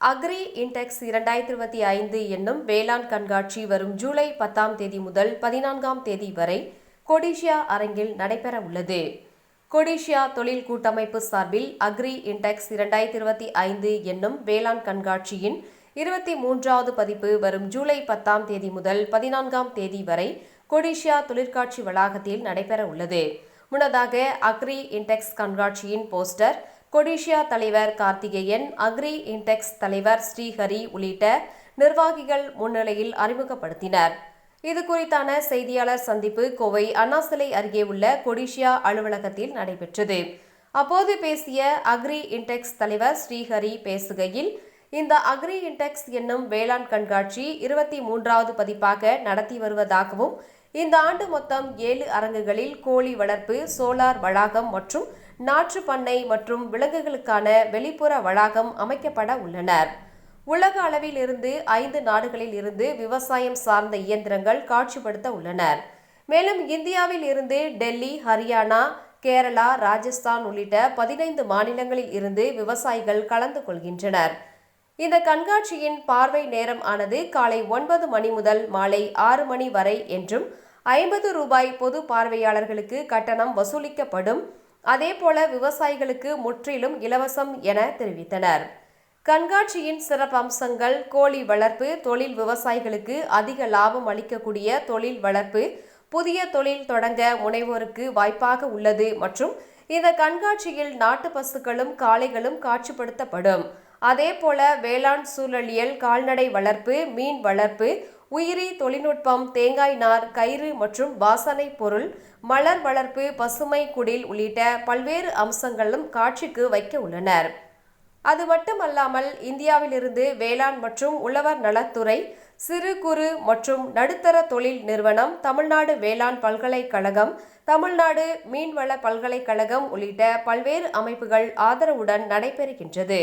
Agri index 2025 என்னும் வேளாண் கண்காட்சி வரும் ஜூலை 10ஆம் தேதி முதல் 14ஆம் தேதி வரை கொடிஷியா அரங்கில் நடைபெற உள்ளது. கொடிஷியா தொழில் கூட்டமைப்பு சார்பில் அக்ரி இன்டெக்ஸ் 2025 என்னும் வேளாண் கண்காட்சியின் 23வது பதிப்பு வரும் ஜூலை 10ஆம் தேதி முதல் 14ஆம் தேதி வரை கொடிஷியா தொழிற்காட்சி வளாகத்தில் நடைபெற உள்ளது. முன்னதாக அக்ரி இன்டெக்ஸ் கண்காட்சியின் போஸ்டர் கொடிஷியா தலைவர் கார்த்திகேயன், அக்ரி இன்டெக்ஸ் தலைவர் ஸ்ரீஹரி உள்ளிட்ட நிர்வாகிகள் முன்னிலையில் அறிமுகப்படுத்தினர். இது குறித்தான செய்தியாளர் சந்திப்பு கோவை அண்ணா சிலை அருகே உள்ள கொடிஷியா அலுவலகத்தில் நடைபெற்றது. அப்போது பேசிய அக்ரி இன்டெக்ஸ் தலைவர் ஸ்ரீஹரி பேசுகையில், இந்த அக்ரி இன்டெக்ஸ் என்னும் வேளாண் கண்காட்சி 23வது பதிப்பாக நடத்தி வருவதாகவும், இந்த ஆண்டு மொத்தம் 7 அரங்குகளில் கோழி வளர்ப்பு, சோலார் வளாகம் மற்றும் நாற்று பண்ணை மற்றும் விலங்குகளுக்கான வெளிப்புற வளாகம் அமைக்கப்பட உள்ளனர். உலக அளவில் இருந்து 5 நாடுகளில் இருந்து விவசாயம் சார்ந்த இயந்திரங்கள் காட்சிப்படுத்த உள்ளனர். மேலும் இந்தியாவில் இருந்து டெல்லி, ஹரியானா, கேரளா, ராஜஸ்தான் உள்ளிட்ட 15 மாநிலங்களில் இருந்து விவசாயிகள் கலந்து கொள்கின்றனர். இந்த கண்காட்சியின் பார்வை நேரம் ஆனது காலை 9 மணி முதல் மாலை 6 மணி வரை என்றும், 50 ரூபாய் பொது பார்வையாளர்களுக்கு கட்டணம் வசூலிக்கப்படும். அதேபோல விவசாயிகளுக்கு முற்றிலும் இலவசம் என தெரிவித்தனர். கண்காட்சியின் சிறப்பம்சங்கள்: கோழி வளர்ப்பு தொழில் விவசாயிகளுக்கு அதிக லாபம் அளிக்கக்கூடிய தொழில் வளர்ப்பு, புதிய தொழில் தொடங்க முனைவோருக்கு வாய்ப்பாக உள்ளது மற்றும் இந்த கண்காட்சியில் நாட்டு பசுக்களும் காளைகளும் காட்சிப்படுத்தப்படும். அதேபோல வேளாண் சூழலியல், கால்நடை வளர்ப்பு, மீன் வளர்ப்பு, உயிரி தொழில்நுட்பம், தேங்காய் நார், கயிறு மற்றும் வாசனை பொருள், மலர் வளர்ப்பு, பசுமை குடில் உள்ளிட்ட பல்வேறு அம்சங்களும் காட்சிக்கு வைக்க உள்ளனர். அது மட்டுமல்லாமல் இந்தியாவிலிருந்து வேளாண் மற்றும் உழவர் நலத்துறை, சிறு குறு மற்றும் நடுத்தர தொழில் நிறுவனம், தமிழ்நாடு வேளாண் பல்கலைக்கழகம், தமிழ்நாடு மீன்வள பல்கலைக்கழகம் உள்ளிட்ட பல்வேறு அமைப்புகள் ஆதரவுடன் நடைபெறுகின்றது.